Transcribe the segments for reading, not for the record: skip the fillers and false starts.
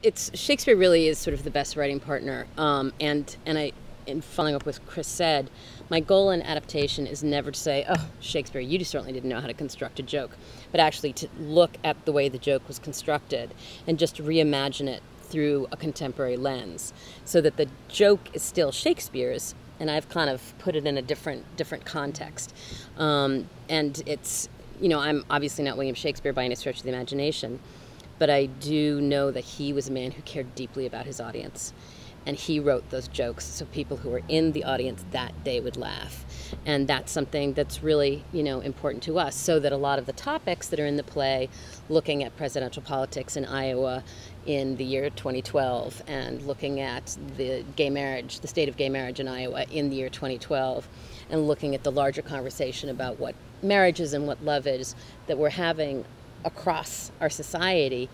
Shakespeare really is sort of the best writing partner. In following up with Chris said, my goal in adaptation is never to say, oh, Shakespeare, you just certainly didn't know how to construct a joke, but actually to look at the way the joke was constructed and just reimagine it through a contemporary lens, so that the joke is still Shakespeare's, and I've kind of put it in a different context. And it's, I'm obviously not William Shakespeare by any stretch of the imagination, but I do know that he was a man who cared deeply about his audience. And he wrote those jokes so people who were in the audience that day would laugh. And that's something that's really, important to us, so that a lot of the topics that are in the play, looking at presidential politics in Iowa in the year 2012, and looking at the state of gay marriage in Iowa in the year 2012, and looking at the larger conversation about what marriage is and what love is that we're having across our society,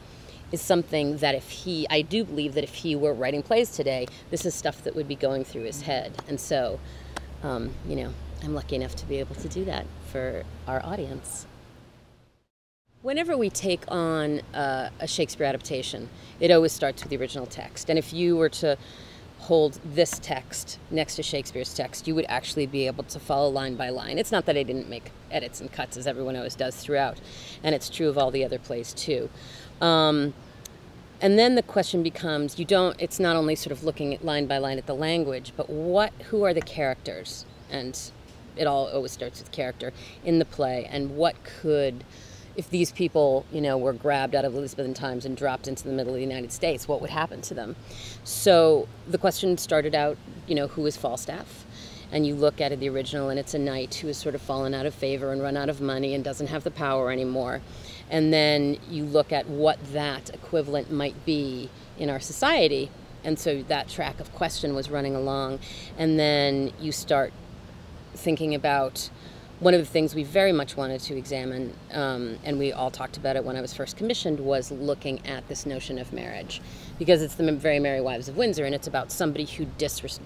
is something that I do believe that if he were writing plays today, this is stuff that would be going through his head. And so, I'm lucky enough to be able to do that for our audience. Whenever we take on a Shakespeare adaptation, it always starts with the original text. And if you were to hold this text next to Shakespeare's text, you would actually be able to follow line by line. It's not that I didn't make edits and cuts, as everyone always does throughout, and it's true of all the other plays too. And then the question becomes, it's not only sort of looking at line by line at the language, but who are the characters? And it all always starts with character in the play, and if these people, were grabbed out of Elizabethan times and dropped into the middle of the United States, what would happen to them? So the question started out, who is Falstaff? And you look at the original, and it's a knight who has sort of fallen out of favor and run out of money and doesn't have the power anymore. And then you look at what that equivalent might be in our society. And so that track of question was running along. And then you start thinking about one of the things we very much wanted to examine, and we all talked about it when I was first commissioned, was looking at this notion of marriage. Because it's the very Merry Wives of Windsor, and it's about somebody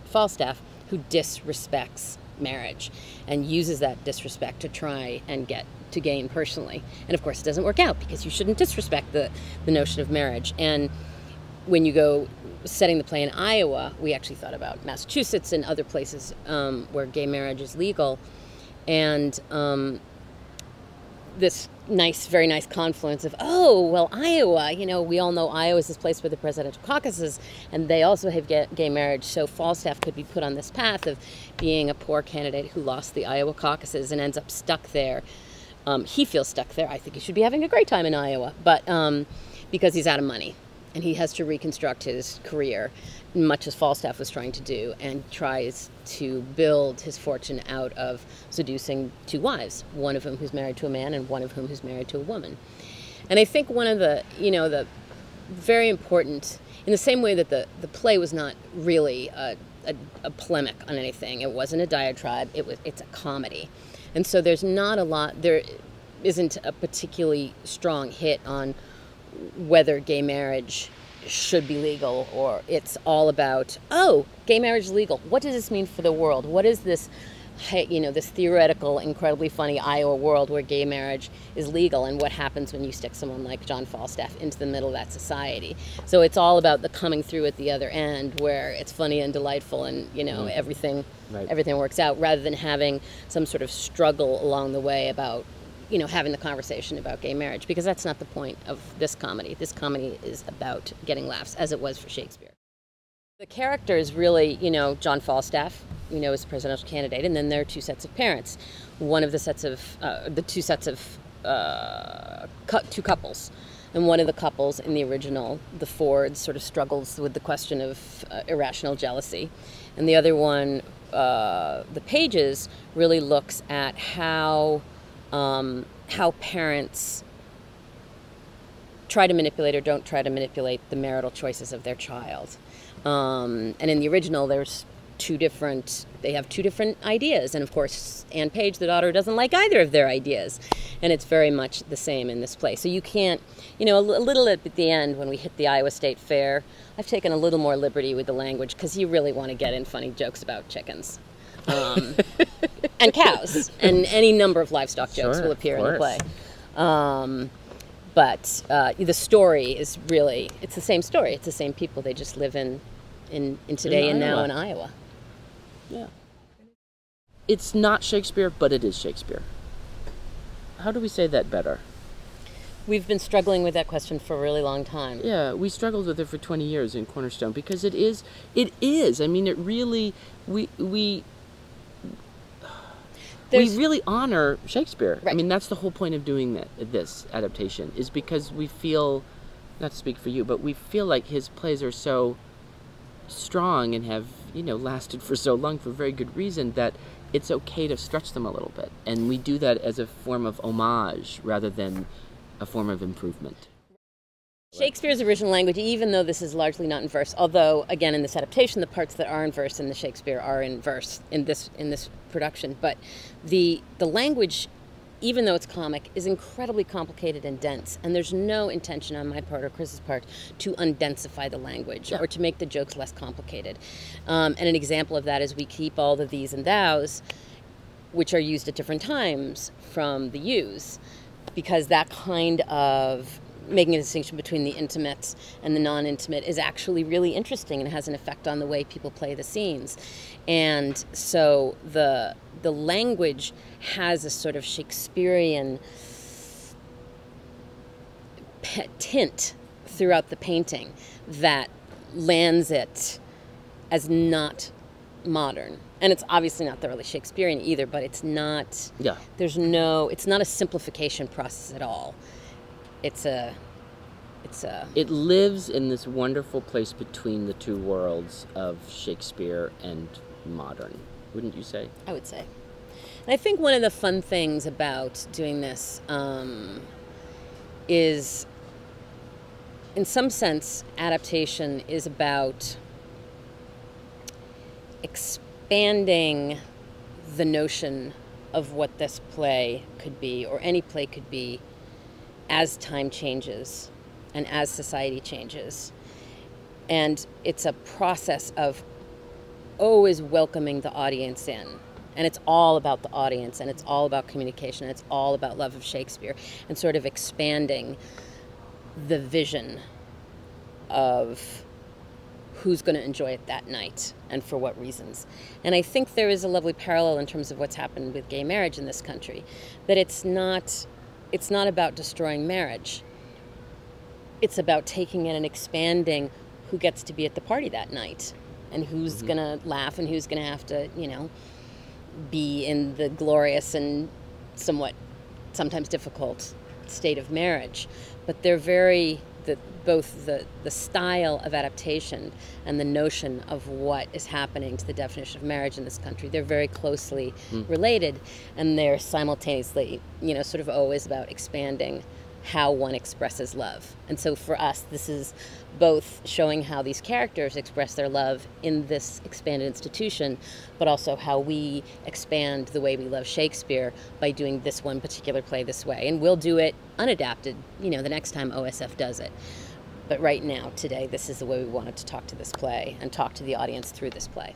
Falstaff, who disrespects marriage and uses that disrespect to try and get to gain personally. And of course it doesn't work out, because you shouldn't disrespect the notion of marriage. And when you go setting the play in Iowa, we actually thought about Massachusetts and other places where gay marriage is legal. And this very nice confluence of, Iowa, we all know Iowa is this place where the presidential caucus is, and they also have gay marriage, so Falstaff could be put on this path of being a poor candidate who lost the Iowa caucuses and ends up stuck there. He feels stuck there. I think he should be having a great time in Iowa, but because he's out of money, and he has to reconstruct his career, much as Falstaff was trying to do, and tries to build his fortune out of seducing two wives, one of whom who's married to a man and one of whom who's married to a woman. And I think one of the very important, in the same way that the play was not really a polemic on anything, it wasn't a diatribe, it's a comedy. And so there isn't a particularly strong hit on whether gay marriage should be legal, or it's all about, gay marriage is legal. What does this mean for the world? What is this, this theoretical, incredibly funny Iowa world where gay marriage is legal, and what happens when you stick someone like John Falstaff into the middle of that society? So it's all about the coming through at the other end, where it's funny and delightful, and everything works out, rather than having some sort of struggle along the way about having the conversation about gay marriage, because that's not the point of this comedy. This comedy is about getting laughs, as it was for Shakespeare. The character is really, John Falstaff, is a presidential candidate, and then there are two sets of parents. One of the two couples. And one of the couples in the original, the Fords, sort of struggles with the question of irrational jealousy. And the other one, the Pages, really looks at how parents try to manipulate or don't try to manipulate the marital choices of their child. And in the original, they have two different ideas. And of course, Anne Page, the daughter, doesn't like either of their ideas. And it's very much the same in this play. So you can't, a little at the end when we hit the Iowa State Fair, I've taken a little more liberty with the language, because you really want to get in funny jokes about chickens. And cows, and any number of livestock jokes will appear in the play. But the story is really, it's the same story. It's the same people. They just live in today and now in Iowa. Yeah. It's not Shakespeare, but it is Shakespeare. How do we say that better? We've been struggling with that question for a really long time. Yeah, we struggled with it for 20 years in Cornerstone because it is. I mean, it really, we really honor Shakespeare. Right. I mean, that's the whole point of doing this adaptation, is because we feel, not to speak for you, but we feel like his plays are so strong and have, lasted for so long for very good reason that it's okay to stretch them a little bit. And we do that as a form of homage rather than a form of improvement. Shakespeare's original language, even though this is largely not in verse, although again in this adaptation the parts that are in verse in the Shakespeare are in verse in this production, but the language, even though it's comic, is incredibly complicated and dense, and there's no intention on my part or Chris's part to undensify the language or to make the jokes less complicated. And an example of that is we keep all the these and thous, which are used at different times, from the yous, because that kind of making a distinction between the intimate and the non-intimate is actually really interesting and has an effect on the way people play the scenes. And so the language has a sort of Shakespearean tint throughout the painting that lands it as not modern. And it's obviously not thoroughly Shakespearean either, but it's not, it's not a simplification process at all. It lives in this wonderful place between the two worlds of Shakespeare and modern, wouldn't you say? I would say. And I think one of the fun things about doing this is, in some sense, adaptation is about expanding the notion of what this play could be, or any play could be, as time changes and as society changes. And it's a process of always welcoming the audience in. And it's all about the audience, and it's all about communication, and it's all about love of Shakespeare, and sort of expanding the vision of who's going to enjoy it that night and for what reasons. And I think there is a lovely parallel in terms of what's happened with gay marriage in this country, that it's not about destroying marriage. It's about taking in and expanding who gets to be at the party that night, and who's going to laugh, and who's going to have to, be in the glorious and somewhat sometimes difficult state of marriage. But they're both the style of adaptation and the notion of what is happening to the definition of marriage in this country, they're very closely related, and they're simultaneously, sort of always about expanding how one expresses love. And so for us, this is both showing how these characters express their love in this expanded institution, but also how we expand the way we love Shakespeare by doing this one particular play this way. And we'll do it unadapted, the next time OSF does it. But right now, today, this is the way we wanted to talk to this play and talk to the audience through this play.